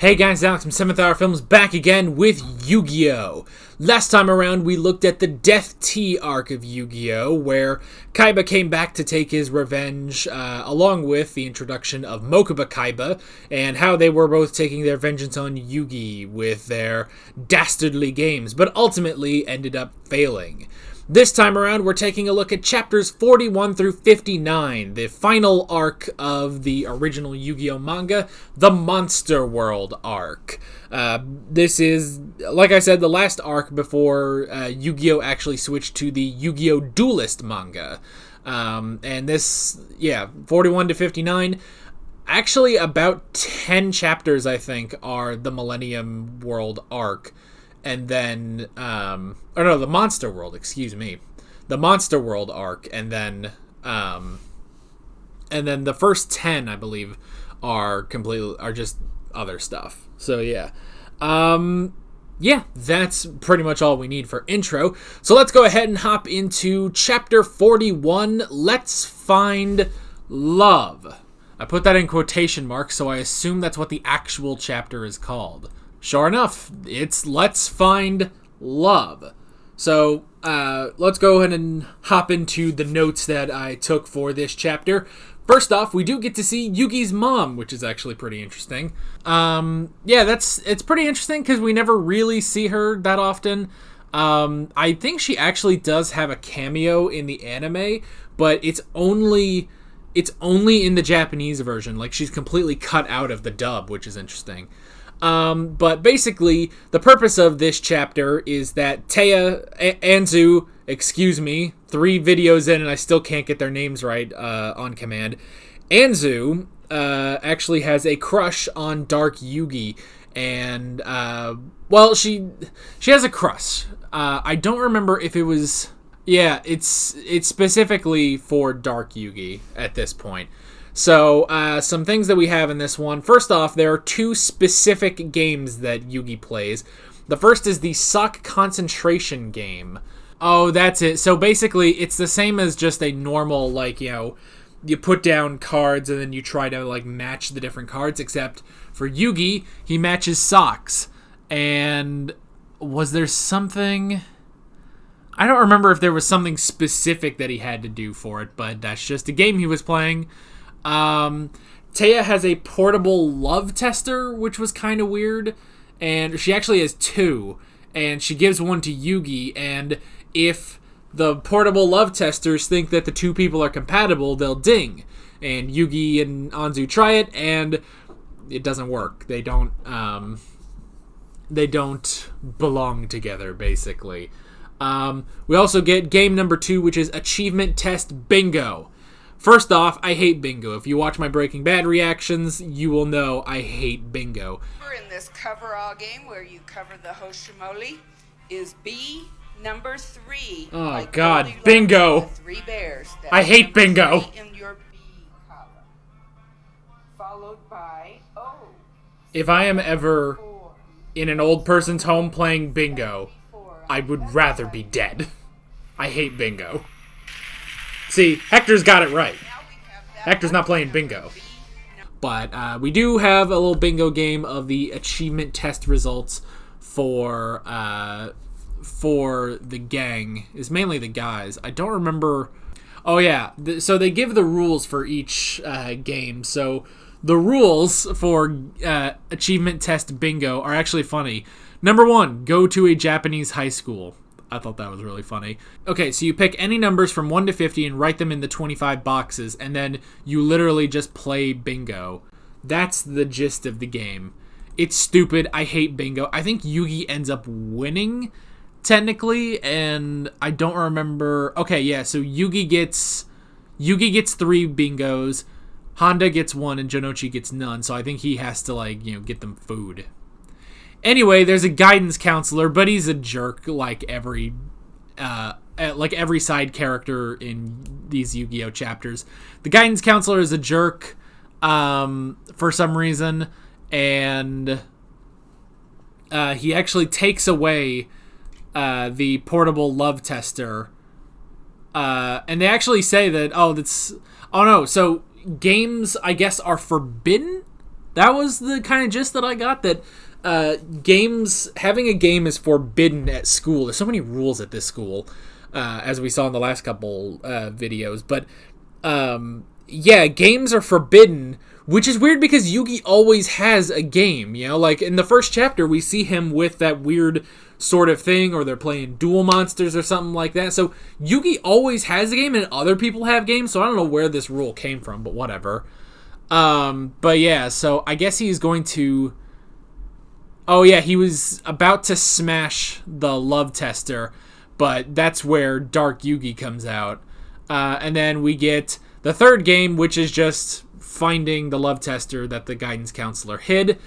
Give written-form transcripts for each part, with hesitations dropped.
Hey guys, Alex from 7th Hour Films back again with Yu-Gi-Oh! Last time around we looked at the Death Tea arc of Yu-Gi-Oh! Where Kaiba came back to take his revenge, along with the introduction of Mokuba Kaiba, and how they were both taking their vengeance on Yugi with their dastardly games, but ultimately ended up failing. This time around, we're taking a look at chapters 41 through 59, the final arc of the original Yu-Gi-Oh! Manga, the Monster World arc. This is, like I said, the last arc before Yu-Gi-Oh! Actually switched to the Yu-Gi-Oh! Duelist manga. And this, 41 to 59, actually about 10 chapters, I think, are the Millennium World arc. And then, the Monster World, the Monster World arc, and then the first 10, I believe, are just other stuff. So, that's pretty much all we need for intro. So let's go ahead and hop into chapter 41, Let's Find Love. I put that in quotation marks, so I assume that's what the actual chapter is called. Sure enough, it's Let's Find Love. So, let's go ahead and hop into the notes that I took for this chapter. First off, we do get to see Yugi's mom, which is actually pretty interesting. It's pretty interesting because we never really see her that often. I think she actually does have a cameo in the anime, but it's only in the Japanese version. Like, she's completely cut out of the dub, which is interesting. But basically, the purpose of this chapter is that Anzu, 3 videos in and I still can't get their names right on command. Anzu actually has a crush on Dark Yugi, and she has a crush. I don't remember if it was. Yeah, it's specifically for Dark Yugi at this point. So, some things that we have in this one. First off, there are 2 specific games that Yugi plays. The first is the Sock Concentration game. Oh, that's it. So basically, it's the same as just a normal, you put down cards and then you try to, match the different cards, except for Yugi, he matches socks. And was there something... I don't remember if there was something specific that he had to do for it, but that's just a game he was playing. Taya has a portable love tester, which was kind of weird, and she actually has 2, and she gives one to Yugi, and if the portable love testers think that the 2 people are compatible, they'll ding, and Yugi and Anzu try it, and it doesn't work. They don't belong together, basically. We also get game number 2, which is Achievement Test Bingo. First off, I hate bingo. If you watch my Breaking Bad reactions, you will know I hate bingo. In this coverall game where you cover the Hoshimoli is B number 3. Oh God, bingo! 3 bears. I hate bingo. In your B column, followed by O. If I am ever in an old person's home playing bingo, I would rather be dead. I hate bingo. See, Hector's got it right. Hector's not playing bingo. But we do have a little bingo game of the achievement test results for the gang. It's mainly the guys. I don't remember... Oh, yeah. So they give the rules for each game. So the rules for achievement test bingo are actually funny. Number 1, go to a Japanese high school. I thought that was really funny. Okay, so you pick any numbers from 1 to 50 and write them in the 25 boxes, and then you literally just play bingo. That's the gist of the game. It's stupid. I hate bingo. I think Yugi ends up winning, technically, and I don't remember... Okay, yeah, so Yugi gets 3 bingos, Honda gets 1, and Jonouchi gets none, so I think he has to, get them food. Anyway, there's a guidance counselor, but he's a jerk like every side character in these Yu-Gi-Oh! Chapters. The guidance counselor is a jerk for some reason, and he actually takes away the portable love tester. And they actually say that, so games, I guess, are forbidden That was the kind of gist that I got, that having a game is forbidden at school. There's so many rules at this school, as we saw in the last couple videos. But games are forbidden, which is weird because Yugi always has a game. Like in the first chapter, we see him with that weird sort of thing, or they're playing Duel Monsters or something like that. So Yugi always has a game, and other people have games. So I don't know where this rule came from, but whatever. But yeah, so I guess he's going to... Oh yeah, he was about to smash the love tester, but that's where Dark Yugi comes out. And then we get the third game, which is just finding the love tester that the guidance counselor hid.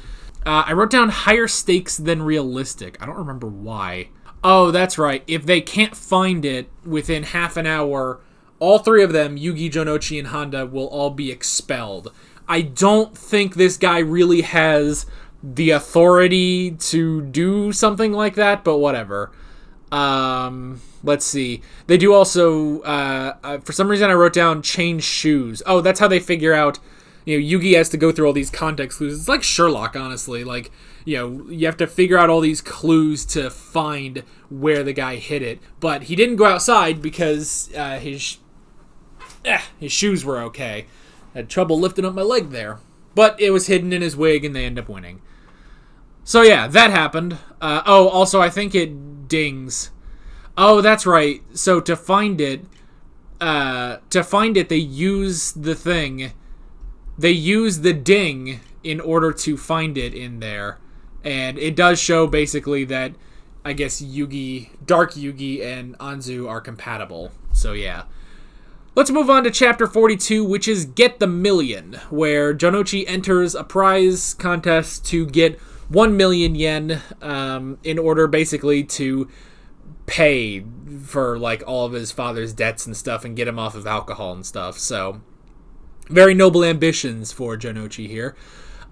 I wrote down higher stakes than realistic. I don't remember why. Oh, that's right. If they can't find it within half an hour, all three of them, Yugi, Jonouchi, and Honda, will all be expelled. I don't think this guy really has the authority to do something like that, but whatever. Let's see. They do also, for some reason I wrote down change shoes. Oh, that's how they figure out, Yugi has to go through all these context clues. It's like Sherlock, honestly. Like, you have to figure out all these clues to find where the guy hid it. But he didn't go outside because his shoes were okay. Had trouble lifting up my leg there. But it was hidden in his wig, and they end up winning. So yeah, that happened. Also, I think it dings. Oh, that's right. So to find it, they use the thing. They use the ding in order to find it in there. And it does show basically that, I guess, Dark Yugi and Anzu are compatible. So yeah. Let's move on to Chapter 42, which is Get the Million, where Jonouchi enters a prize contest to get 1 million yen in order basically to pay for like all of his father's debts and stuff and get him off of alcohol and stuff. So very noble ambitions for Jonouchi here.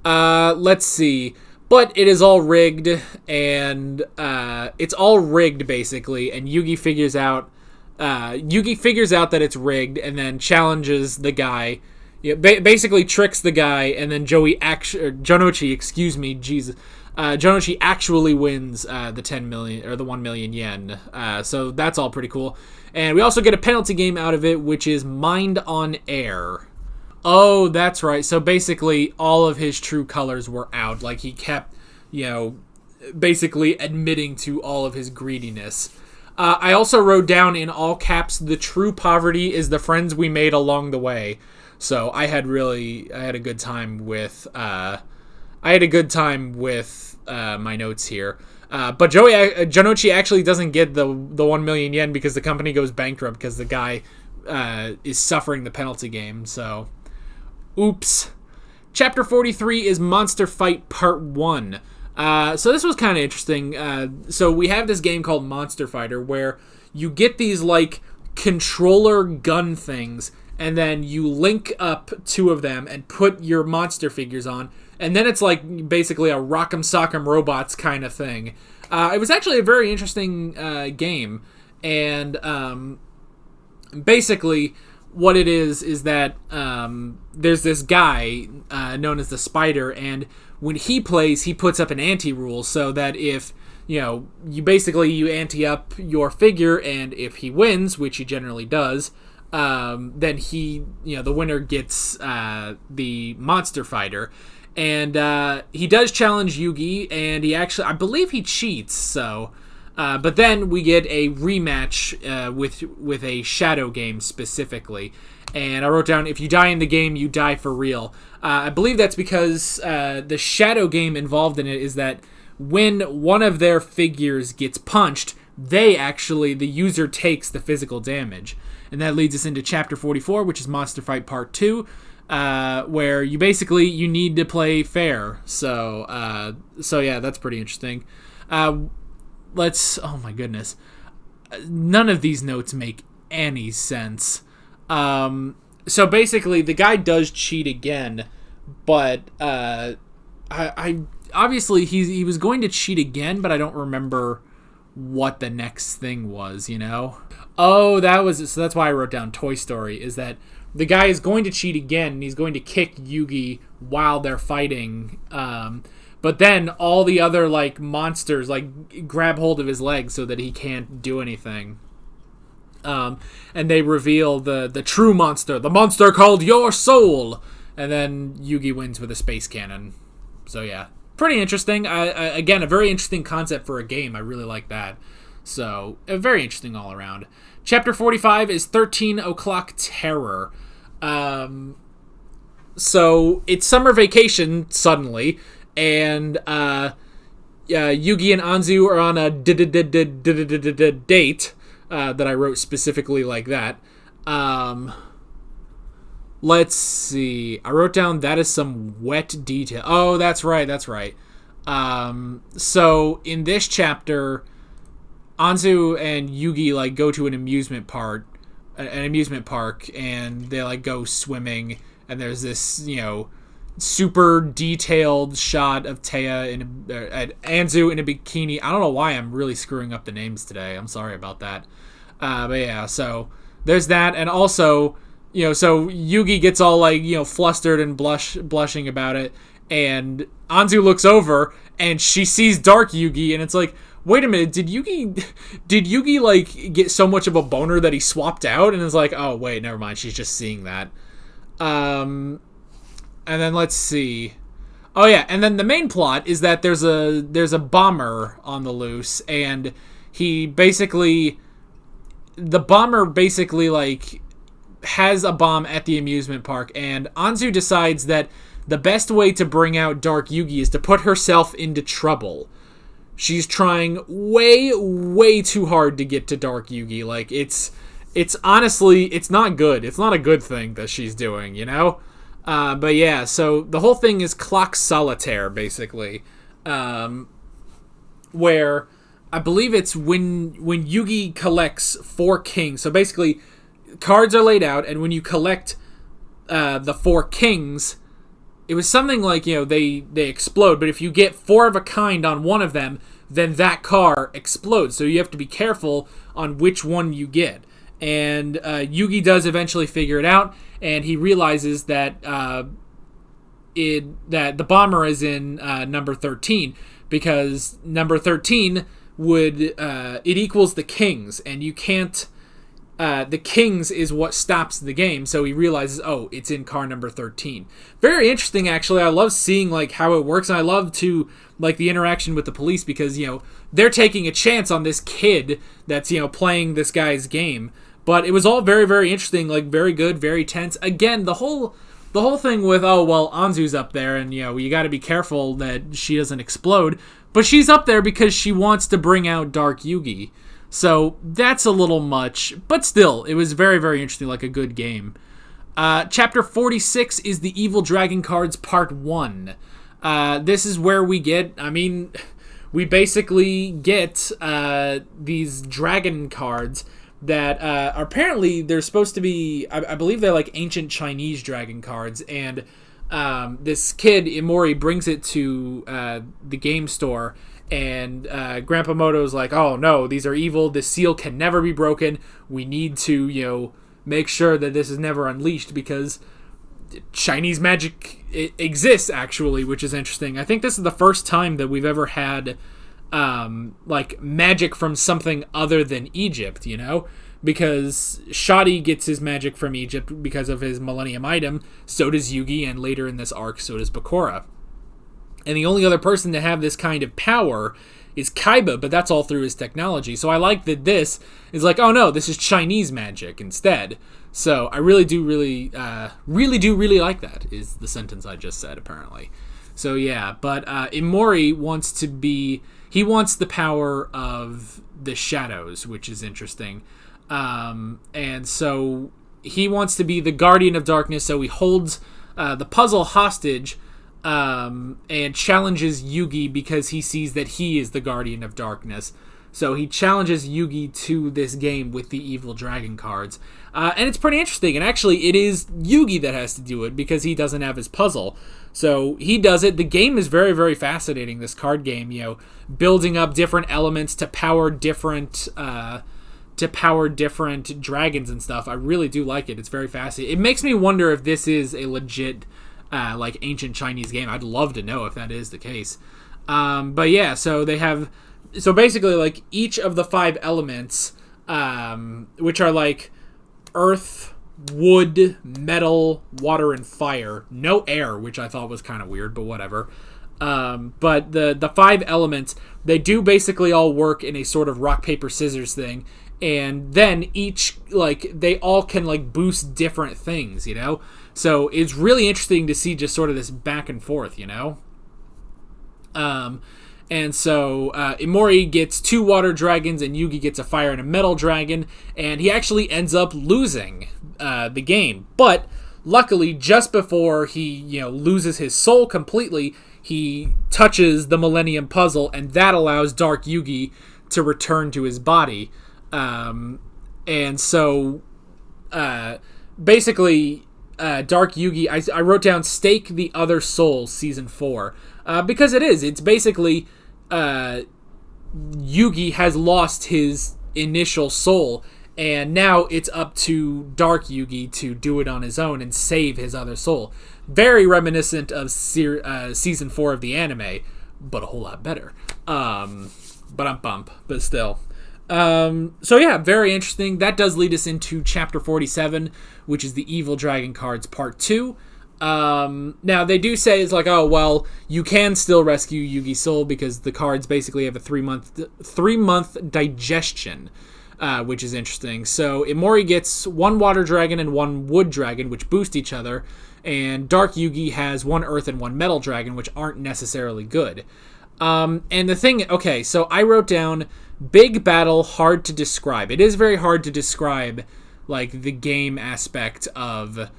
Let's see. But it is all rigged, and it's all rigged basically, and Yugi figures out that it's rigged and then challenges the guy. Basically tricks the guy, and then Jonouchi actually wins the 10 million or the 1 million yen. So that's all pretty cool. And we also get a penalty game out of it, which is Mind on Air. Oh, that's right. So basically all of his true colors were out. Like he kept, basically admitting to all of his greediness. I also wrote down in all caps, the true poverty is the friends we made along the way. So I had a good time with my notes here. But Jonouchi actually doesn't get the 1 million yen because the company goes bankrupt because the guy is suffering the penalty game. So, oops. Chapter 43 is Monster Fight Part 1. So this was kind of interesting. So we have this game called Monster Fighter where you get these like controller gun things, and then you link up two of them and put your monster figures on, and then it's like basically a Rock'em Sock'em Robots kind of thing. It was actually a very interesting game, and basically what it is that there's this guy known as the Spider, and when he plays, he puts up an ante-rule so that if you ante up your figure, and if he wins, which he generally does, then the winner gets the Monster Fighter. And he does challenge Yugi, and I believe he cheats, so... but then we get a rematch with a Shadow game specifically. And I wrote down, if you die in the game, you die for real. I believe that's because the Shadow game involved in it is that when one of their figures gets punched, the user takes the physical damage. And that leads us into Chapter 44, which is Monster Fight Part 2, where you need to play fair. So yeah, that's pretty interesting. Oh my goodness. None of these notes make any sense. So basically, the guy does cheat again, but I obviously he was going to cheat again, but I don't remember what the next thing was, Oh, so that's why I wrote down Toy Story, is that the guy is going to cheat again, and he's going to kick Yugi while they're fighting. But then all the other like monsters like grab hold of his legs so that he can't do anything. And they reveal the true monster, the monster called Your Soul. And then Yugi wins with a space cannon. So yeah, pretty interesting. Again, a very interesting concept for a game. I really like that. So, very interesting all around. Chapter 45 is 13 O'Clock Terror. So, it's summer vacation, suddenly, and Yugi and Anzu are on a date that I wrote specifically like that. Let's see. I wrote down that is some wet detail. Oh, that's right. So, in this chapter, Anzu and Yugi like go to an amusement park, and they like go swimming, and there's this, you know, super detailed shot of Anzu in a bikini. I don't know why I'm really screwing up the names today. I'm sorry about that. But yeah, so there's that, and also, you know, so Yugi gets all like, you know, flustered and blushing about it, and Anzu looks over and she sees Dark Yugi, and it's like, wait a minute, did Yugi like get so much of a boner that he swapped out? And it's like, oh wait, never mind, she's just seeing that. And then let's see. Oh yeah, and then the main plot is that there's a bomber on the loose, and the bomber basically like has a bomb at the amusement park, and Anzu decides that the best way to bring out Dark Yugi is to put herself into trouble. She's trying way, way too hard to get to Dark Yugi. Like, it's honestly, it's not good. It's not a good thing that she's doing, you know? But yeah, so the whole thing is clock solitaire, basically. Where I believe it's when Yugi collects 4 kings. So basically, cards are laid out, and when you collect the 4 kings, it was something like, you know, they explode, but if you get 4 of a kind on one of them, then that car explodes. So you have to be careful on which one you get. And Yugi does eventually figure it out, and he realizes that that the bomber is in number 13, because number 13 would it equals the kings, and you can't. The kings is what stops the game, so he realizes, oh, it's in car number 13. Very interesting, actually. I love seeing like how it works, and I love to like the interaction with the police, because, you know, they're taking a chance on this kid that's, you know, playing this guy's game. But it was all very, very interesting, like very good, very tense. Again, the whole thing with, oh well, Anzu's up there, and, you know, you got to be careful that she doesn't explode, but she's up there because she wants to bring out Dark Yugi. So that's a little much, but still, it was very, very interesting, like a good game. Chapter 46 is the Evil Dragon Cards Part 1. This is where we basically get these dragon cards that apparently they're supposed to be, I believe they're like ancient Chinese dragon cards, and this kid, Imori, brings it to the game store, and Grandpa Moto's like, oh no, these are evil, this seal can never be broken, we need to, you know, make sure that this is never unleashed, because Chinese magic exists, actually, which is interesting. I think this is the first time that we've ever had like magic from something other than Egypt, you know, because Shadi gets his magic from Egypt because of his Millennium Item, so does Yugi, and later in this arc, so does Bakura. And the only other person to have this kind of power is Kaiba, but that's all through his technology. So I like that this is like, oh no, this is Chinese magic instead. So I really do really like that, is the sentence I just said, apparently. So yeah, but Imori wants the power of the shadows, which is interesting. And so he wants to be the guardian of darkness, so he holds the puzzle hostage, and challenges Yugi because he sees that he is the guardian of darkness. So he challenges Yugi to this game with the evil dragon cards. And it's pretty interesting. And actually, it is Yugi that has to do it because he doesn't have his puzzle. So he does it. The game is very, very fascinating, this card game, you know, building up different elements to power different to power different dragons and stuff. I really do like it. It's very fascinating. It makes me wonder if this is a legit like ancient Chinese game. I'd love to know if that is the case. But yeah, so basically like each of the 5 elements, which are like earth, wood, metal, water, and fire. No air, which I thought was kind of weird, but whatever. But the 5 elements, they do basically all work in a sort of rock, paper, scissors thing. And then each, like, they all can, like, boost different things, you know? So it's really interesting to see just sort of this back and forth, you know? And so Imori gets 2 water dragons and Yugi gets a fire and a metal dragon. And he actually ends up losing the game. But luckily, just before he, you know, loses his soul completely, he touches the Millennium Puzzle, and that allows Dark Yugi to return to his body. And so, basically, Dark Yugi, I wrote down Stake the Other Soul Season 4, because it's basically, Yugi has lost his initial soul, and now it's up to Dark Yugi to do it on his own and save his other soul. Very reminiscent of Season 4 of the anime, but a whole lot better. But still. So yeah, very interesting. That does lead us into Chapter 47, which is the Evil Dragon Cards Part 2. Now, they do say it's like, oh, well, you can still rescue Yugi's soul because the cards basically have a 3-month digestion, which is interesting. So Imori gets 1 water dragon and 1 wood dragon, which boost each other, and Dark Yugi has 1 earth and 1 metal dragon, which aren't necessarily good. And the thing, okay, so I wrote down big battle, hard to describe. It is very hard to describe, like, the game aspect of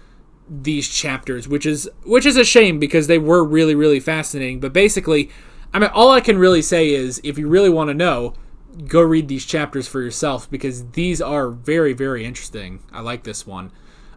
these chapters, which is a shame because they were really, really fascinating. But basically, I mean, all I can really say is, if you really want to know, go read these chapters for yourself because these are very, very interesting. I like this one.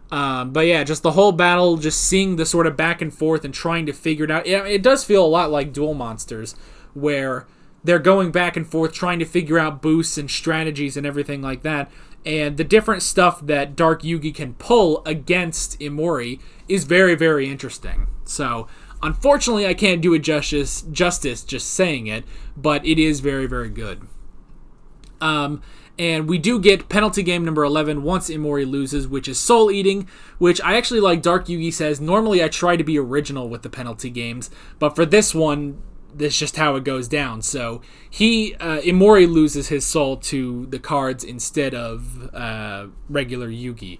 But yeah, just the whole battle, just seeing the sort of back and forth and trying to figure it out. It does feel a lot like Duel Monsters, where they're going back and forth trying to figure out boosts and strategies and everything like that. And the different stuff that Dark Yugi can pull against Imori is very, very interesting. So, unfortunately, I can't do it justice just saying it, but it is very, very good. And we do get penalty game number 11 once Imori loses, which is Soul Eating, which I actually like. Dark Yugi says, normally I try to be original with the penalty games, but for this one, this is just how it goes down. So Imori loses his soul to the cards instead of regular Yugi.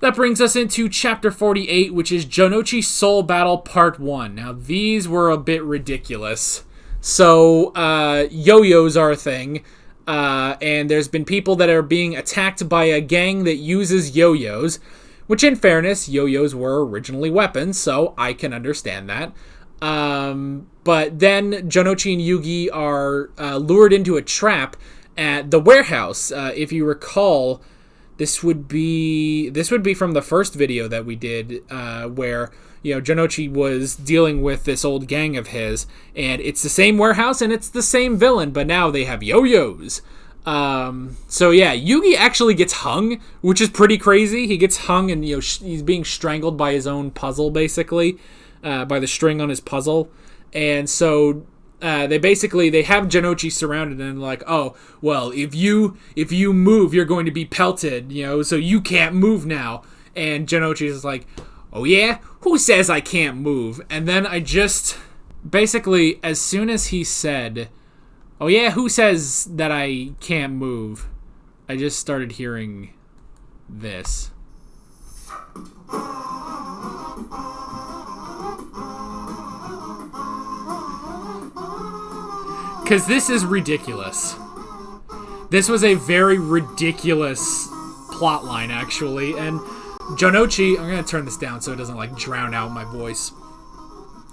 That brings us into Chapter 48, which is Jonouchi Soul Battle Part 1. Now, these were a bit ridiculous. So, yo-yos are a thing. And there's been people that are being attacked by a gang that uses yo-yos, which in fairness, yo-yos were originally weapons, so I can understand that. But then Jonouchi and Yugi are lured into a trap at the warehouse. If you recall, this would be from the first video that we did, where, you know, Jonouchi was dealing with this old gang of his, and it's the same warehouse and it's the same villain, but now they have yo-yos. So yeah, Yugi actually gets hung, which is pretty crazy. He gets hung and, you know, he's being strangled by his own puzzle, basically, by the string on his puzzle. And so they have Jonouchi surrounded and like, oh, well, if you move, you're going to be pelted, you know, so you can't move now. And Jonouchi is like, oh yeah? Who says I can't move? And then I just, basically, as soon as he said, oh yeah, who says that I can't move? I just started hearing this. Because this is ridiculous. This was a very ridiculous plotline, actually, and Jonouchi, I'm going to turn this down so it doesn't, like, drown out my voice.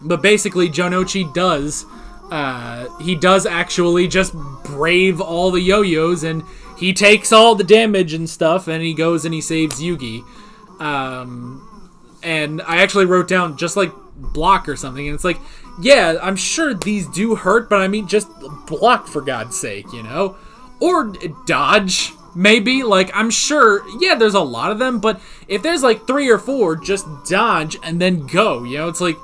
But basically, Jonouchi does actually just brave all the yo-yos, and he takes all the damage and stuff, and he goes and he saves Yugi. And I actually wrote down just, like, block or something, and it's like, yeah, I'm sure these do hurt, but I mean, just block for God's sake, you know? Or dodge. maybe. Like, I'm sure, yeah, there's a lot of them, but if there's like 3 or 4, just dodge and then go, you know? It's like,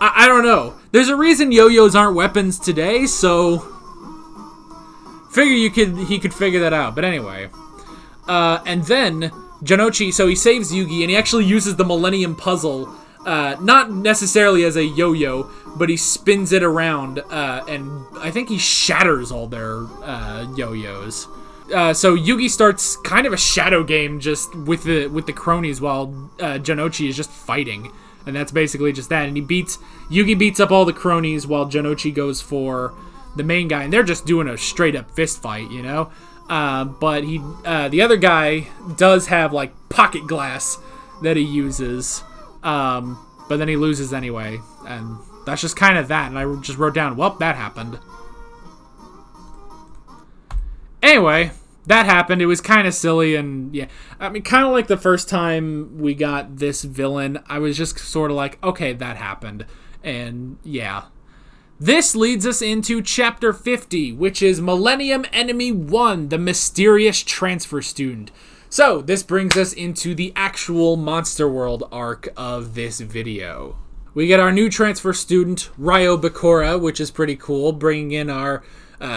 I don't know. There's a reason yo-yos aren't weapons today, so figure he could figure that out. But anyway, and then Jonouchi, so he saves Yugi, and he actually uses the Millennium Puzzle, not necessarily as a yo-yo, but he spins it around, and I think he shatters all their yo-yos. So Yugi starts kind of a shadow game just with the cronies while Jonouchi is just fighting. And that's basically just that. And Yugi beats up all the cronies while Jonouchi goes for the main guy. And they're just doing a straight up fist fight, you know? But the other guy does have like pocket glass that he uses. But then he loses anyway. And that's just kind of that. And I just wrote down, well, that happened. Anyway, that happened. It was kind of silly, and yeah. I mean, kind of like the first time we got this villain, I was just sort of like, okay, that happened. And yeah. This leads us into Chapter 50, which is Millennium Enemy 1, the Mysterious Transfer Student. So, this brings us into the actual Monster World arc of this video. We get our new transfer student, Ryo Bakura, which is pretty cool, bringing in our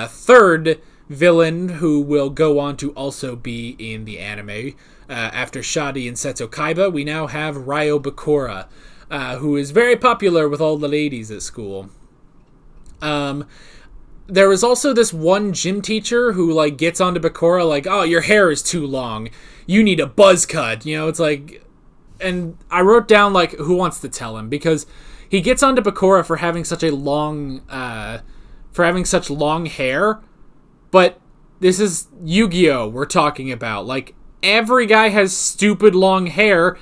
third villain who will go on to also be in the anime. After Shadi and Seto Kaiba, we now have Ryo Bakura, who is very popular with all the ladies at school. There was also this one gym teacher who like gets onto Bakura like, oh, your hair is too long. You need a buzz cut. You know, it's like, and I wrote down like, who wants to tell him? Because he gets onto Bakura for having such such long hair. But this is Yu-Gi-Oh! We're talking about. Like, every guy has stupid long hair,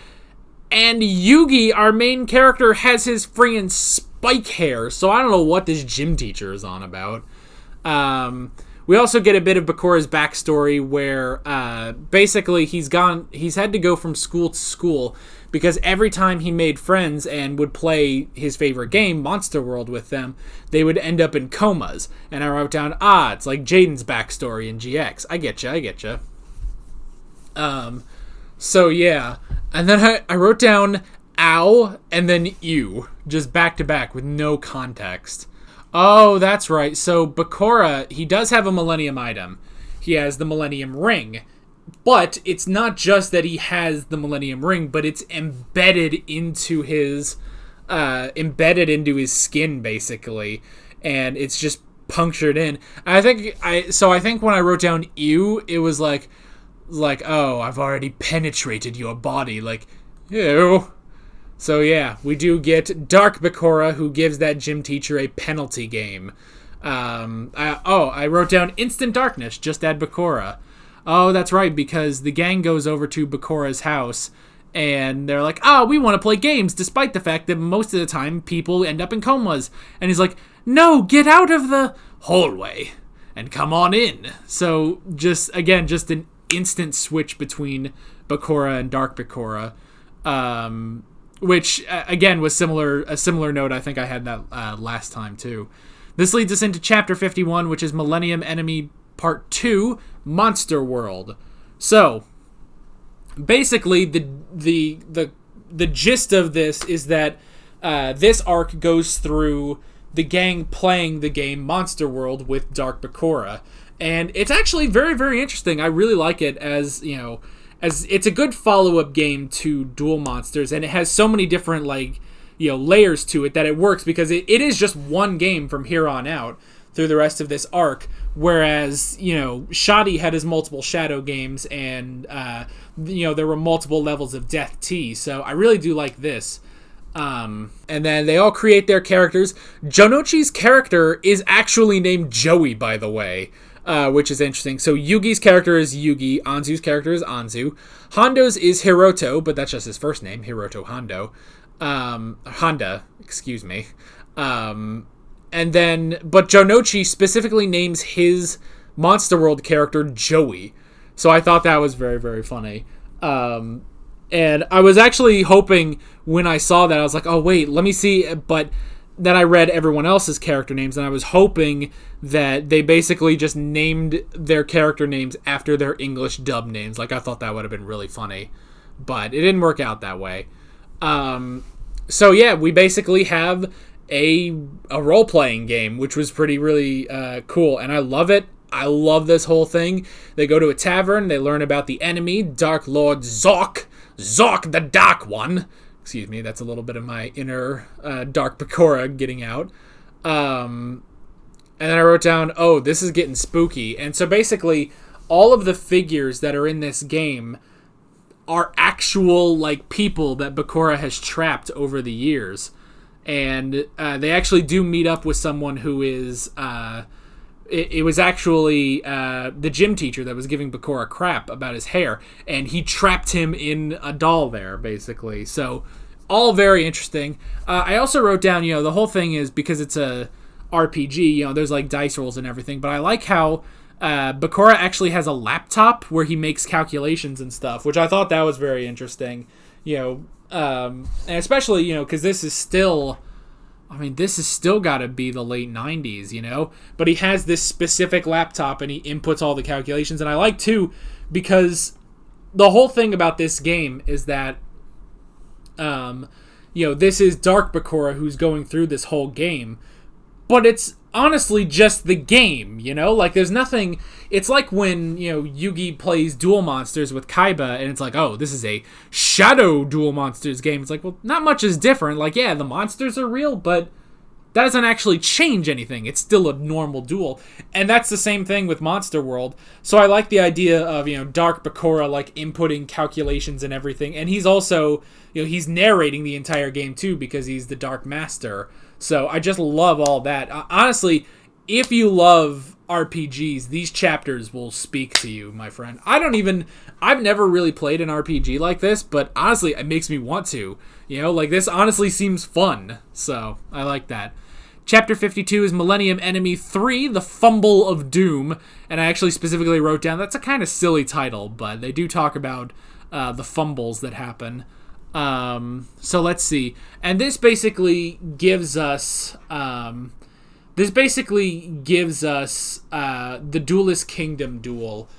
and Yugi, our main character, has his friggin' spike hair, so I don't know what this gym teacher is on about. We also get a bit of Bakura's backstory where, basically he's had to go from school to school because every time he made friends and would play his favorite game, Monster World, with them, they would end up in comas. And I wrote down, it's like Jaden's backstory in GX. I getcha. So yeah. And then I wrote down, ow, and then ew. Just back to back with no context. Oh, that's right. So Bakura, he does have a Millennium item. He has the Millennium Ring. But it's not just that he has the Millennium Ring, but it's embedded into his skin, basically. And it's just punctured in. I think when I wrote down ew, it was like, oh, I've already penetrated your body. Like, ew. So yeah, we do get Dark Bakura, who gives that gym teacher a penalty game. I wrote down Instant Darkness, just add Bakura. Oh, that's right, because the gang goes over to Bakura's house, and they're like, we want to play games, despite the fact that most of the time people end up in comas. And he's like, no, get out of the hallway, and come on in. So, just an instant switch between Bakura and Dark Bakura. Which, again, was a similar note I think I had that last time, too. This leads us into Chapter 51, which is Millennium Enemy Part 2, Monster World. So, basically, the gist of this is that this arc goes through the gang playing the game Monster World with Dark Bakura. And it's actually very, very interesting. I really like it as it's a good follow-up game to Duel Monsters, and it has so many different layers to it that it works because it is just one game from here on out through the rest of this arc, whereas Shadi had his multiple shadow games, and there were multiple levels of Death T. So I really do like this. And then they all create their characters. Jonouchi's character is actually named Joey, by the way. Which is interesting. So Yugi's character is Yugi, Anzu's character is Anzu, Hondo's is Hiroto, but that's just his first name, Hiroto Hondo. Honda, excuse me. And then, but Jonouchi specifically names his Monster World character Joey. So I thought that was very, very funny. And I was actually hoping when I saw that, I was like, oh wait, let me see, but then I read everyone else's character names, and I was hoping that they basically just named their character names after their English dub names. Like, I thought that would have been really funny, but it didn't work out that way. So yeah, we basically have a role-playing game, which was really cool, and I love it. I love this whole thing. They go to a tavern, they learn about the enemy, Dark Lord Zorc. Zorc the Dark One. Excuse me, that's a little bit of my inner Dark Bakura getting out. And then I wrote down, oh, this is getting spooky. And so basically, all of the figures that are in this game are actual, like, people that Bakura has trapped over the years. And they actually do meet up with someone who is... It was actually the gym teacher that was giving Bakura crap about his hair, and he trapped him in a doll there, basically. So, all very interesting. I also wrote down, the whole thing is, because it's a RPG, there's like dice rolls and everything, but I like how Bakura actually has a laptop where he makes calculations and stuff, which I thought that was very interesting. And especially, because this is still got to be the late 90s, But he has this specific laptop, and he inputs all the calculations. And I like, too, because the whole thing about this game is that, this is Dark Bakura who's going through this whole game. But it's honestly just the game, Like, there's nothing... It's like when, Yugi plays Duel Monsters with Kaiba, and it's like, oh, this is a Shadow Duel Monsters game. It's like, well, not much is different. Like, yeah, the monsters are real, but that doesn't actually change anything. It's still a normal duel. And that's the same thing with Monster World. So I like the idea of, Dark Bakura, like, inputting calculations and everything. And he's also, he's narrating the entire game, too, because he's the Dark Master. So I just love all that. Honestly, if you love RPGs, these chapters will speak to you, my friend. I've never really played an RPG like this, but honestly, it makes me want to. Like, this honestly seems fun. So I like that. Chapter 52 is Millennium Enemy 3, The Fumble of Doom. And I actually specifically wrote down, that's a kind of silly title, but they do talk about the fumbles that happen. So let's see. And this basically gives us... the Duelist Kingdom duel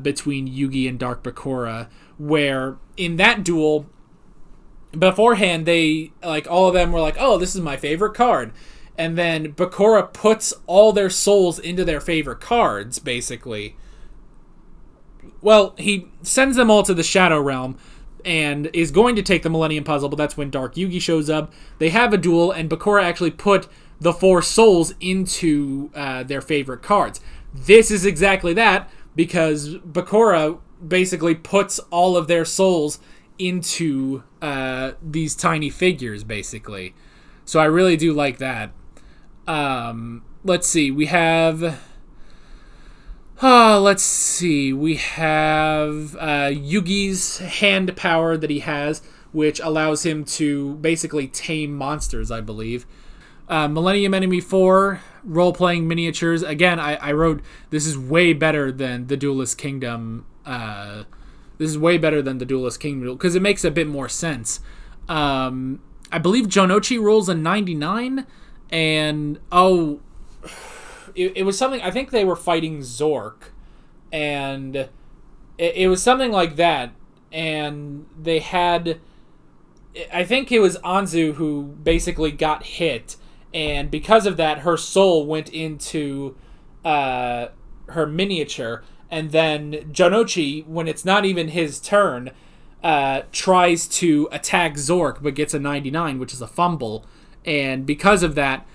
between Yugi and Dark Bakura, where in that duel, beforehand, they, like, all of them were like, oh, this is my favorite card. And then Bakura puts all their souls into their favorite cards, basically. Well, he sends them all to the Shadow Realm and is going to take the Millennium Puzzle, but that's when Dark Yugi shows up. They have a duel, and Bakura actually put the 4 souls into their favorite cards. This is exactly that, because Bakura basically puts all of their souls into these tiny figures, basically. So I really do like that. Let's see. We have Yugi's hand power that he has, which allows him to basically tame monsters, I believe. Millennium Enemy 4, role-playing miniatures. Again, I wrote, this is way better than the Duelist Kingdom. Because it makes a bit more sense. I believe Jonouchi rolls a 99, and, it was something, I think they were fighting Zorc, and it was something like that, and they had, I think it was Anzu who basically got hit, and because of that, her soul went into her miniature, and then Jonouchi, when it's not even his turn, tries to attack Zorc, but gets a 99, which is a fumble, and because of that,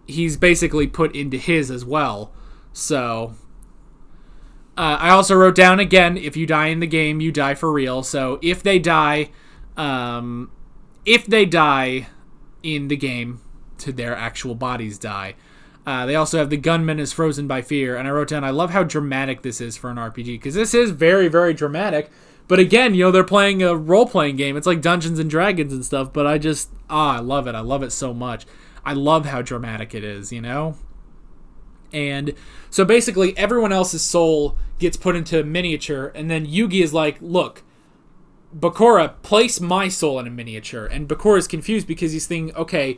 he's basically put into his as well. So, I also wrote down, again, if you die in the game, you die for real. So, if they die in the game, to their actual bodies die. They also have the gunman is frozen by fear. And I wrote down, I love how dramatic this is for an RPG, because this is very, very dramatic. But again, they're playing a role-playing game. It's like Dungeons and Dragons and stuff, but I love it. I love it so much. I love how dramatic it is, And so basically, everyone else's soul gets put into a miniature, and then Yugi is like, look, Bakura, place my soul in a miniature. And Bakura is confused because he's thinking, okay,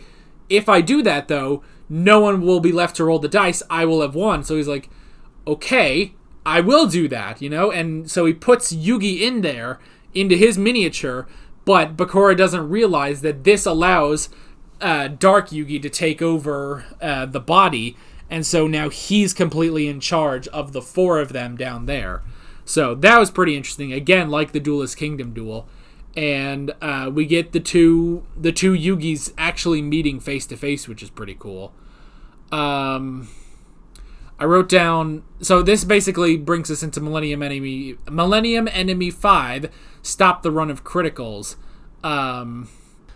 if I do that, though, no one will be left to roll the dice. I will have won. So he's like, okay, I will do that, you know? And so he puts Yugi in there, into his miniature, but Bakura doesn't realize that this allows Dark Yugi to take over the body, and so now he's completely in charge of the 4 of them down there. So that was pretty interesting. Again, like the Duelist Kingdom duel. And we get the two Yugis actually meeting face to face, which is pretty cool. I wrote down, so this basically brings us into Millennium Enemy 5, stop the run of criticals.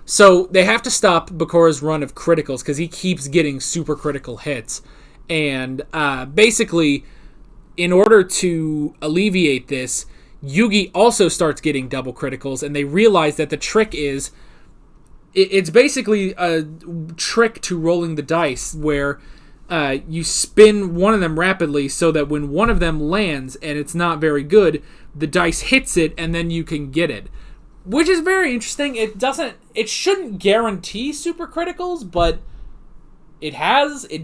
So they have to stop Bakura's run of criticals because he keeps getting super critical hits. And basically, in order to alleviate this, Yugi also starts getting double criticals, and they realize that the trick is, it's basically a trick to rolling the dice where you spin one of them rapidly so that when one of them lands and it's not very good, the dice hits it and then you can get it. Which is very interesting. It shouldn't guarantee super criticals, but it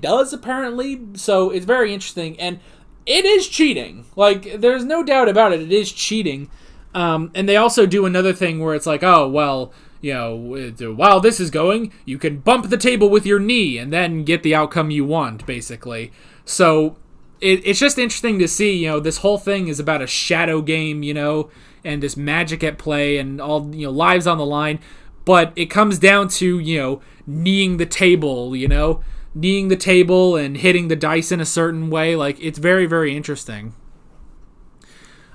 does apparently, so it's very interesting, and it is cheating. Like, there's no doubt about it, it is cheating. And they also do another thing where it's like, oh, well, you know, while this is going, you can bump the table with your knee and then get the outcome you want, basically. So it's just interesting to see, you know, this whole thing is about a shadow game, you know, and this magic at play and all, you know, lives on the line. But it comes down to, you know, kneeing the table, you know, kneeing the table and hitting the dice in a certain way. Like, it's very, very interesting.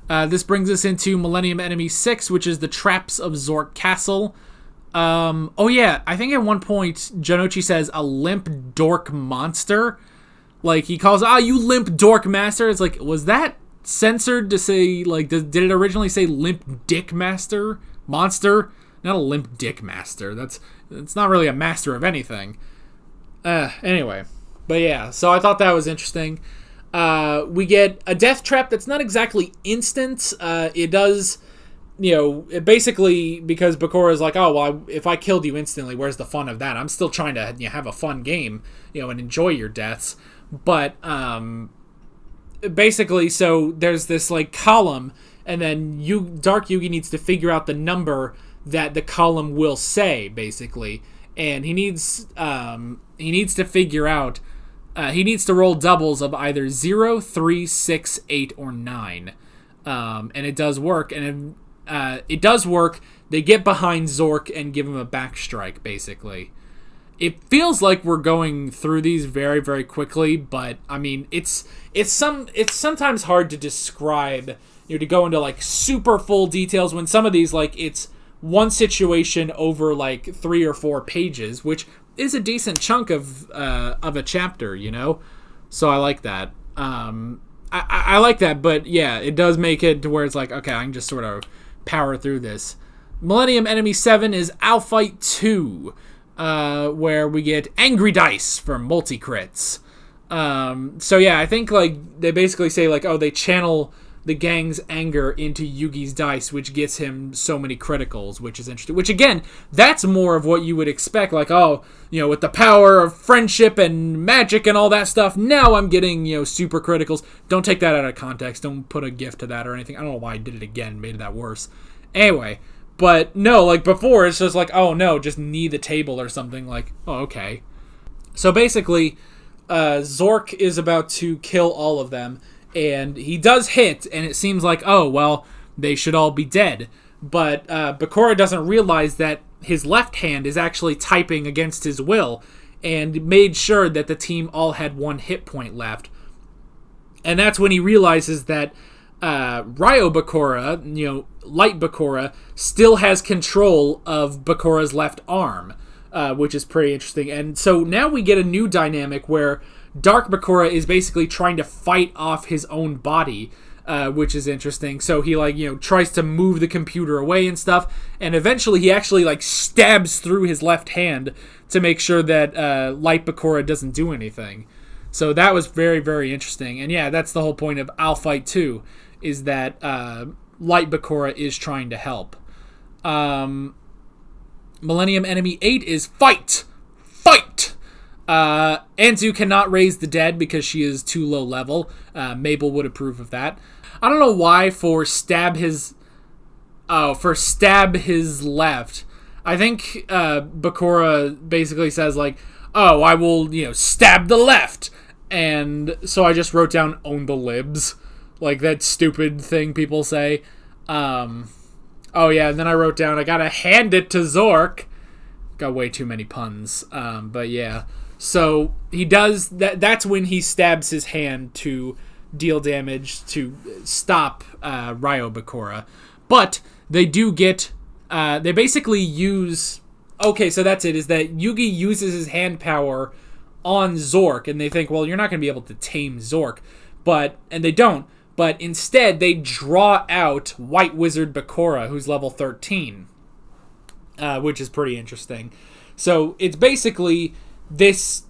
This brings us into Millennium Enemy 6, which is the Traps of Zorc Castle. Oh yeah, I think at one point Jonouchi says a limp dork monster. Like, he calls, you limp dork master. It's like, was that censored to say, like, did it originally say limp dick monster? Not a limp dick master. It's not really a master of anything. Anyway. But yeah, so I thought that was interesting. We get a death trap that's not exactly instant. It does, you know, it basically, because Bakura is like, oh, well, if I killed you instantly, where's the fun of that? I'm still trying to, you know, have a fun game, you know, and enjoy your deaths. But basically, so there's this, like, column, and then Dark Yugi needs to figure out the number that the column will say, basically. And he needs to figure out, he needs to roll doubles of either 0, 3, 6, 8, or 9. And it does work. And it does work. They get behind Zorc and give him a backstrike, basically. It feels like we're going through these very, very quickly, but I mean, it's sometimes hard to describe, you know, to go into like super full details when some of these, like, it's one situation over like 3 or 4 pages, which is a decent chunk of a chapter, you know. So I like that. I like that, but yeah, it does make it to where it's like, okay, I can just sort of power through this. Millennium Enemy 7 is Owl Fight 2. Where we get angry dice for multi-crits. So yeah, I think, like, they basically say, like, oh, they channel the gang's anger into Yugi's dice, which gets him so many criticals, which is interesting. Which, again, that's more of what you would expect, like, oh, you know, with the power of friendship and magic and all that stuff, now I'm getting, you know, super criticals. Don't take that out of context. Don't put a gift to that or anything. I don't know why I did it again, made that worse. Anyway. But no, like before, it's just like, oh no, just knee the table or something. Like, oh, okay. So basically, Zorc is about to kill all of them, and he does hit, and it seems like, oh, well, they should all be dead. But Bakura doesn't realize that his left hand is actually typing against his will, and made sure that the team all had 1 hit point left. And that's when he realizes that Ryo Bakura, you know, Light Bakura, still has control of Bakura's left arm, which is pretty interesting. And so now we get a new dynamic where Dark Bakura is basically trying to fight off his own body, which is interesting. So he, like, you know, tries to move the computer away and stuff, and eventually he actually, like, stabs through his left hand to make sure that Light Bakura doesn't do anything. So that was very, very interesting. And yeah, that's the whole point of Owl Fight 2, is that Light Bakura is trying to help. Millennium Enemy 8 is fight! Fight! Anzu cannot raise the dead because she is too low level. Mabel would approve of that. I don't know why for stab his left. I think Bakura basically says like, oh, I will, stab the left. And so I just wrote down own the libs. Like that stupid thing people say. Oh yeah, and then I wrote down I gotta hand it to Zorc. Got way too many puns. But yeah. So he does that. That's when he stabs his hand to deal damage to stop Ryo Bakura. But they do get. They basically use. Okay, so that's it. Is that Yugi uses his hand power on Zorc, and they think, well, you're not going to be able to tame Zorc, and they don't. But instead, they draw out White Wizard Bakura, who's level 13, which is pretty interesting. So it's basically this.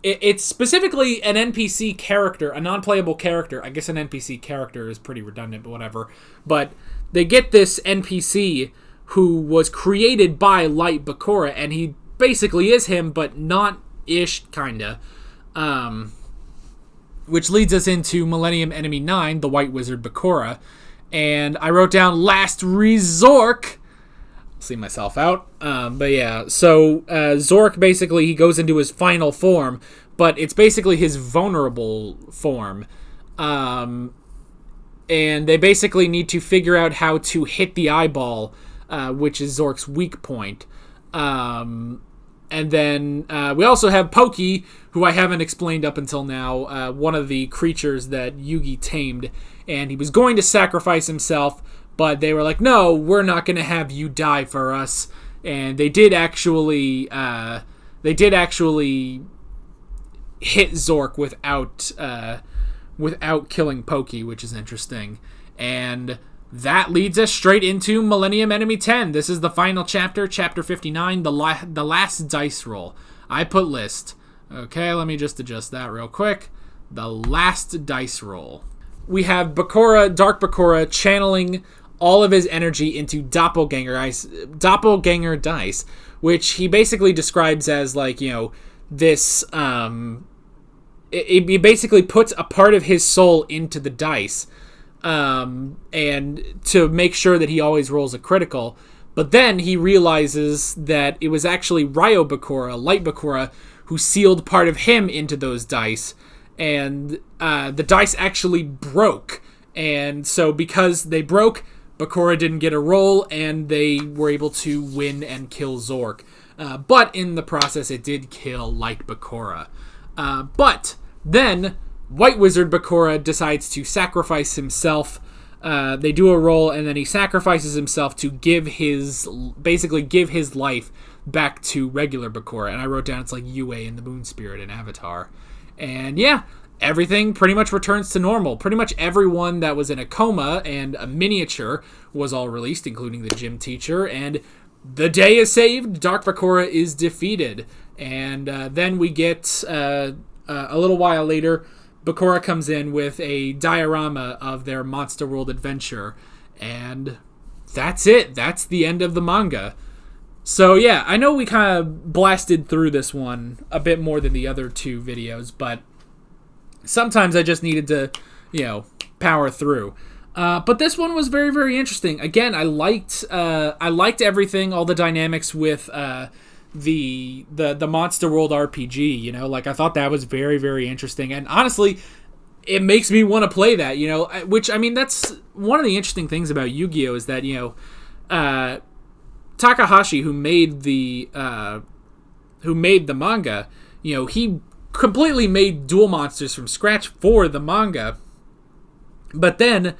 It's specifically an NPC character, a non-playable character. I guess an NPC character is pretty redundant, but whatever. But they get this NPC who was created by Light Bakura, and he basically is him, but not-ish, kinda. Which leads us into Millennium Enemy 9, the White Wizard Bakura. And I wrote down Last Rezorc. See myself out. But yeah, so Zorc basically, he goes into his final form, but it's basically his vulnerable form. And they basically need to figure out how to hit the eyeball, which is Zorc's weak point. And then we also have Pokey, who I haven't explained up until now, one of the creatures that Yugi tamed, and he was going to sacrifice himself, but they were like, no, we're not going to have you die for us. And they did actually hit Zorc without killing Pokey, which is interesting. And that leads us straight into Millennium Enemy 10. This is the final chapter, Chapter 59, the last dice roll. I put list. Okay, let me just adjust that real quick. The last dice roll. We have Bakura, Dark Bakura, channeling all of his energy into Doppelganger dice, which he basically describes as like, this, he basically puts a part of his soul into the dice, and to make sure that he always rolls a critical. But then he realizes that it was actually Ryo Bakura, Light Bakura, who sealed part of him into those dice, and the dice actually broke. And so because they broke, Bakura didn't get a roll, and they were able to win and kill Zorc. But in the process, it did kill Light Bakura. But then White Wizard Bakura decides to sacrifice himself. They do a roll, and then he sacrifices himself to give his life back to regular Bakura. And I wrote down it's like Yue in the Moon Spirit in Avatar. And yeah, everything pretty much returns to normal. Pretty much everyone that was in a coma and a miniature was all released, including the gym teacher. And the day is saved. Dark Bakura is defeated. And then we get, a little while later, Bakura comes in with a diorama of their Monster World adventure. And that's it. That's the end of the manga. So yeah, I know we kind of blasted through this one a bit more than the other two videos, but sometimes I just needed to, power through. But this one was very, very interesting. Again, I liked everything, all the dynamics with the Monster World RPG. I thought that was very, very interesting, and honestly, it makes me want to play that. Which that's one of the interesting things about Yu-Gi-Oh is that Takahashi, who made the manga, he completely made Duel Monsters from scratch for the manga. But then,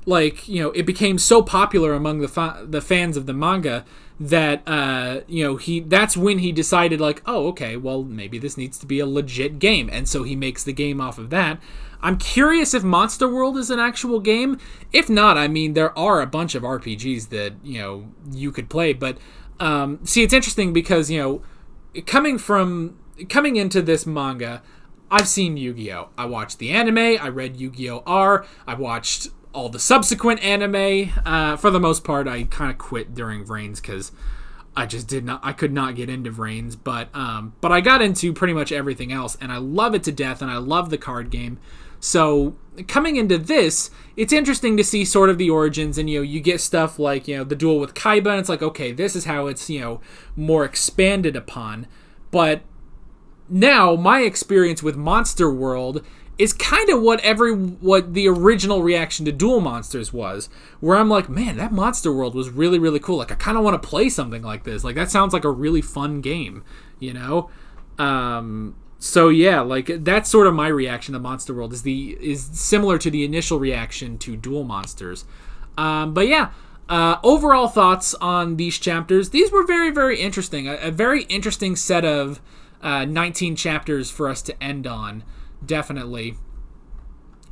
it became so popular among the fans of the manga that that's when he decided oh, okay, well, maybe this needs to be a legit game, and so he makes the game off of that. I'm curious if Monster World is an actual game. If not, there are a bunch of RPGs that, you could play. But, see, it's interesting because, coming into this manga, I've seen Yu-Gi-Oh! I watched the anime, I read Yu-Gi-Oh! R, I watched all the subsequent anime. For the most part, I kind of quit during Reigns because I could not get into Reigns, but I got into pretty much everything else, and I love it to death, and I love the card game. So coming into this, it's interesting to see sort of the origins, and you get stuff like the duel with Kaiba, and it's like, okay, this is how it's more expanded upon. But now my experience with Monster World is kind of what the original reaction to Duel Monsters was, where I'm like, man, that Monster World was really, really cool. Like, I kind of want to play something like this. Like, that sounds like a really fun game, So yeah, like, that's sort of my reaction to Monster World is similar to the initial reaction to Duel Monsters. But yeah, overall thoughts on these chapters. These were very, very interesting. A very interesting set of 19 chapters for us to end on. Definitely.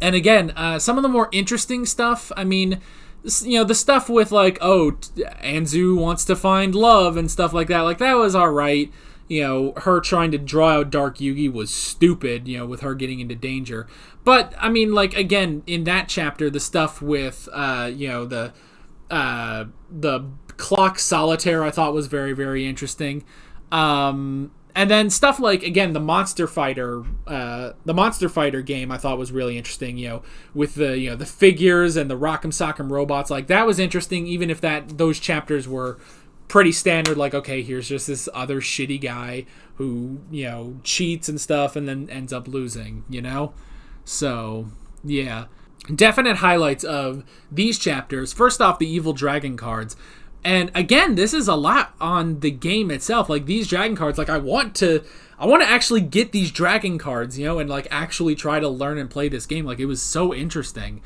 And again, some of the more interesting stuff, I mean, the stuff with like, Anzu wants to find love and stuff like that was alright. Her trying to draw out Dark Yugi was stupid, with her getting into danger. But, I mean, like, again, in that chapter, the stuff with, the clock solitaire I thought was very, very interesting. And then stuff like, again, the Monster Fighter game I thought was really interesting, with the figures and the Rock'em Sock'em robots. Like, that was interesting, even if those chapters were pretty standard. Like, okay, here's just this other shitty guy who, cheats and stuff and then ends up losing, So, yeah. Definite highlights of these chapters. First off, the Evil Dragon cards. And again, this is a lot on the game itself. Like, these dragon cards, like, I want to actually get these dragon cards, and like actually try to learn and play this game. Like, it was so interesting.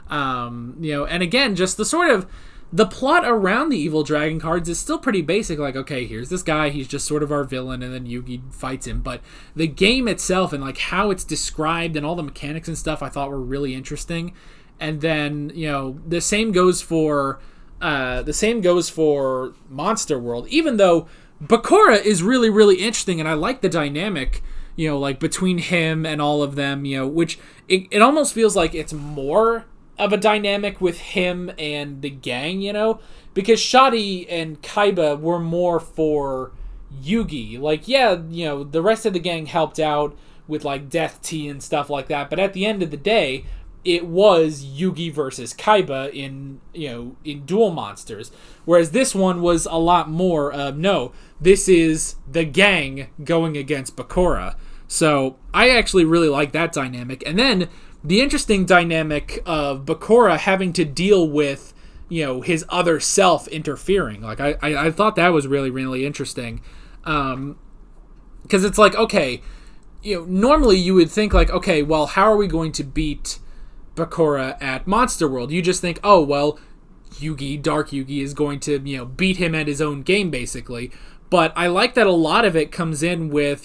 And again, just the sort of the plot around the Evil Dragon cards is still pretty basic. Like, okay, here's this guy, he's just sort of our villain, and then Yugi fights him. But the game itself and like how it's described and all the mechanics and stuff I thought were really interesting. And then, the same goes for Monster World, even though Bakura is really, really interesting, and I like the dynamic, like between him and all of them, which it almost feels like it's more of a dynamic with him and the gang, because Shadi and Kaiba were more for Yugi. Like, yeah, the rest of the gang helped out with like Death Tea and stuff like that, but at the end of the day, it was Yugi versus Kaiba in Duel Monsters. Whereas this one was a lot more of, no, this is the gang going against Bakura. So I actually really like that dynamic. And then the interesting dynamic of Bakura having to deal with, his other self interfering. Like, I thought that was really, really interesting. Because it's like, okay, normally you would think like, okay, well, how are we going to beat Bakura at Monster World? You just think, oh, well, Dark Yugi is going to, beat him at his own game, basically. But I like that a lot of it comes in with,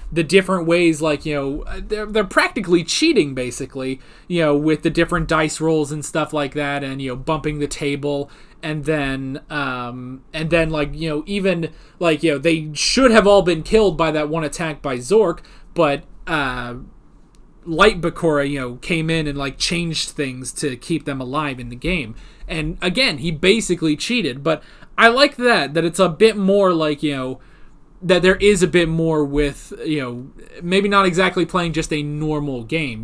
the different ways, like, they're practically cheating, basically, with the different dice rolls and stuff like that, and, bumping the table, and then, like, even, like, they should have all been killed by that one attack by Zorc, but, Light Bakura, came in and like changed things to keep them alive in the game. And again, he basically cheated, but I like that it's a bit more like, that there is a bit more with, maybe not exactly playing just a normal game,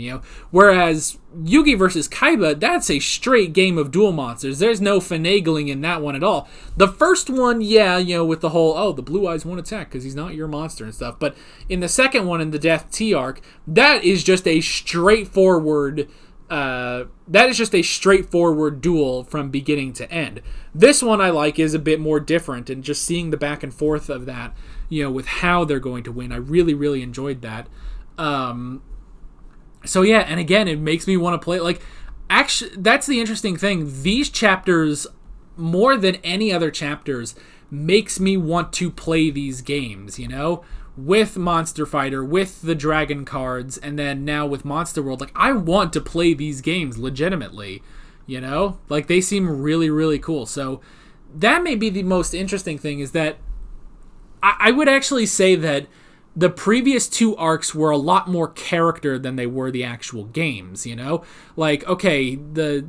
Whereas Yugi versus Kaiba, that's a straight game of Duel Monsters. There's no finagling in that one at all. The first one, yeah, with the whole, the Blue Eyes won't attack because he's not your monster and stuff. But in the second one, in the Death Tea arc, that is just a straightforward duel from beginning to end. This one I like is a bit more different, and just seeing the back and forth of that, with how they're going to win. I really, really enjoyed that. So yeah, and again, it makes me want to play. Like, actually, that's the interesting thing. These chapters, more than any other chapters, makes me want to play these games, with Monster Fighter, with the Dragon cards, and then now with Monster World. Like, I want to play these games legitimately, Like, they seem really, really cool. So that may be the most interesting thing, is that I would actually say that the previous two arcs were a lot more character than they were the actual games, you know? Like, okay, the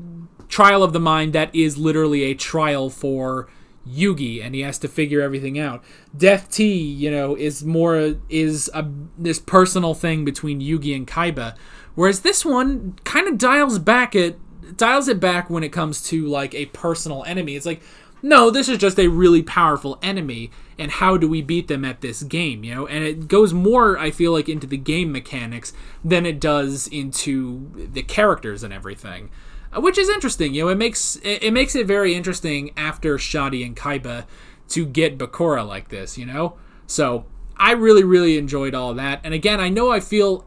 Trial of the Mind, that is literally a trial for Yugi, and he has to figure everything out. Death Tea, you know, is this personal thing between Yugi and Kaiba, whereas this one kind of dials it back when it comes to like a personal enemy. It's like, no, this is just a really powerful enemy, and how do we beat them at this game, you know? And it goes more, I feel like, into the game mechanics than it does into the characters and everything. Which is interesting, you know, it makes it very interesting after Shadi and Kaiba to get Bakura like this, you know? So I really, really enjoyed all of that. And again, I know it feels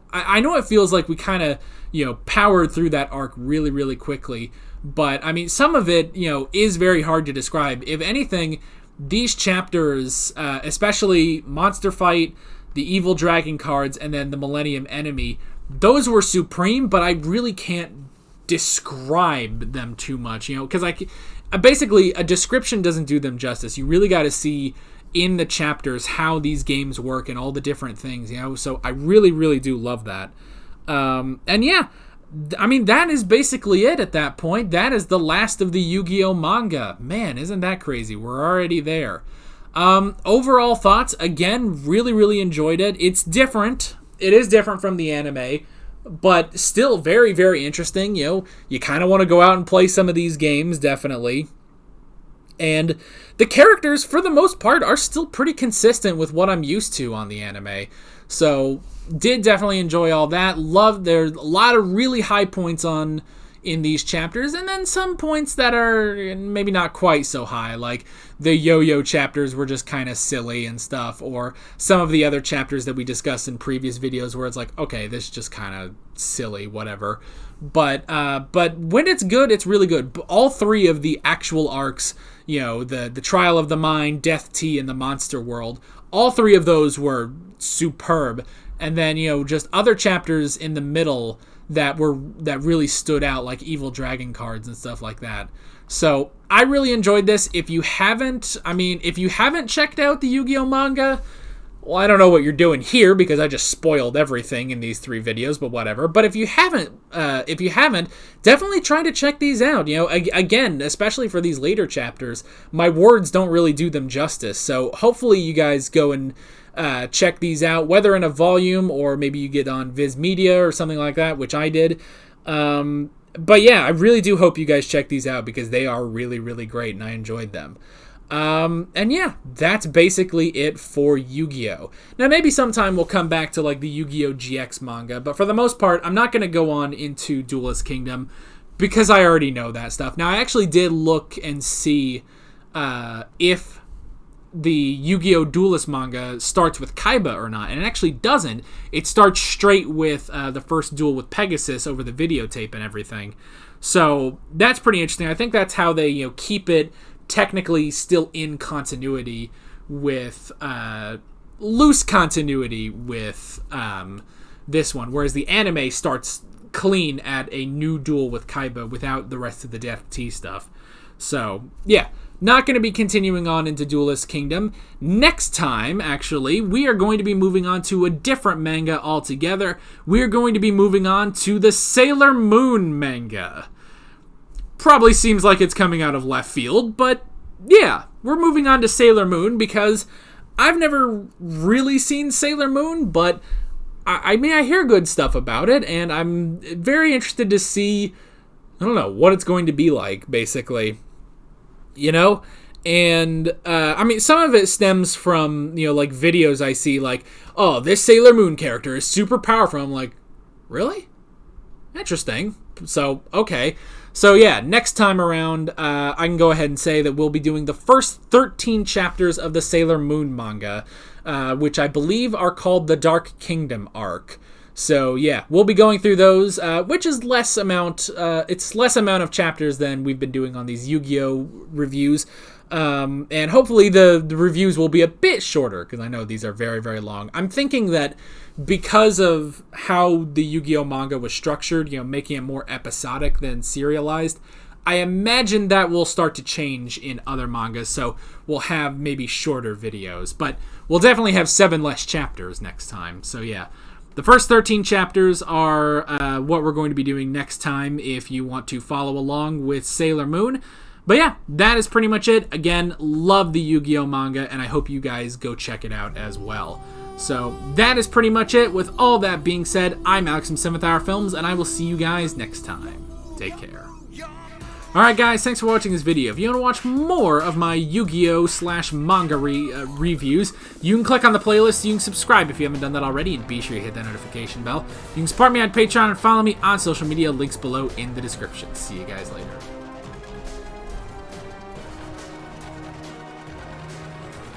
like we kind of, you know, powered through that arc really, really quickly. But I mean, some of it, you know, is very hard to describe. If anything, these chapters, especially Monster Fight, the Evil Dragon cards, and then the Millennium Enemy, those were supreme, but I really can't describe them too much, you know, because basically a description doesn't do them justice. You really got to see in the chapters how these games work and all the different things, you know. So I really, really do love that. And yeah, I mean, that is basically it at that point. That is the last of the Yu-Gi-Oh manga. Man, isn't that crazy? We're already there. Overall thoughts, again, really, really enjoyed it. It's different. It is different from the anime, but still very, very interesting. You know, you kind of want to go out and play some of these games, definitely. And the characters, for the most part, are still pretty consistent with what I'm used to on the anime. So, did definitely enjoy all that. There's a lot of really high points in these chapters, and then some points that are maybe not quite so high, like the yo-yo chapters were just kind of silly and stuff, or some of the other chapters that we discussed in previous videos where it's like, okay, this is just kind of silly, whatever. But when it's good, it's really good. All three of the actual arcs, you know, the Trial of the Mind, Death Tea, and the Monster World, all three of those were superb. And then, you know, just other chapters in the middle that really stood out, like Evil Dragon cards and stuff like that. So I really enjoyed this. If you haven't checked out the Yu-Gi-Oh manga, well, I don't know what you're doing here because I just spoiled everything in these 3 videos, but whatever. But if you haven't, definitely try to check these out. You know, again, especially for these later chapters, my words don't really do them justice. So hopefully you guys go and check these out, whether in a volume or maybe you get on Viz Media or something like that, which I did. But yeah, I really do hope you guys check these out because they are really, really great and I enjoyed them. And yeah, that's basically it for Yu-Gi-Oh! Now maybe sometime we'll come back to like the Yu-Gi-Oh! GX manga, but for the most part, I'm not going to go on into Duelist Kingdom because I already know that stuff. Now I actually did look and see if the Yu-Gi-Oh! Duelist manga starts with Kaiba or not, and it actually doesn't. It starts straight with the first duel with Pegasus over the videotape and everything. So that's pretty interesting. I think that's how they, you know, keep it technically still in continuity with loose continuity with this one, whereas the anime starts clean at a new duel with Kaiba without the rest of the Death Tea stuff. So yeah, not going to be continuing on into Duelist Kingdom. Next time, actually, we are going to be moving on to a different manga altogether. We are going to be moving on to the Sailor Moon manga. Probably seems like it's coming out of left field, but yeah, we're moving on to Sailor Moon because I've never really seen Sailor Moon, but I mean, I hear good stuff about it, and I'm very interested to see, I don't know, what it's going to be like, basically. You know? And, I mean, some of it stems from, you know, like, videos I see, like, oh, this Sailor Moon character is super powerful. I'm like, really? Interesting. So, okay. So, yeah, next time around, I can go ahead and say that we'll be doing the first 13 chapters of the Sailor Moon manga, which I believe are called the Dark Kingdom arc. So, yeah, we'll be going through those, which is less amount of chapters than we've been doing on these Yu-Gi-Oh! Reviews. And hopefully the reviews will be a bit shorter, because I know these are very, very long. I'm thinking that because of how the Yu-Gi-Oh! Manga was structured, you know, making it more episodic than serialized, I imagine that will start to change in other mangas, so we'll have maybe shorter videos. But we'll definitely have 7 less chapters next time. So yeah, the first 13 chapters are what we're going to be doing next time if you want to follow along with Sailor Moon. But yeah, that is pretty much it. Again, love the Yu-Gi-Oh manga, and I hope you guys go check it out as well. So that is pretty much it. With all that being said, I'm Alex from 7th Hour Films, and I will see you guys next time. Take care. Alright guys, thanks for watching this video. If you want to watch more of my Yu-Gi-Oh! / manga reviews, you can click on the playlist, you can subscribe if you haven't done that already, and be sure you hit that notification bell. You can support me on Patreon and follow me on social media, links below in the description. See you guys later.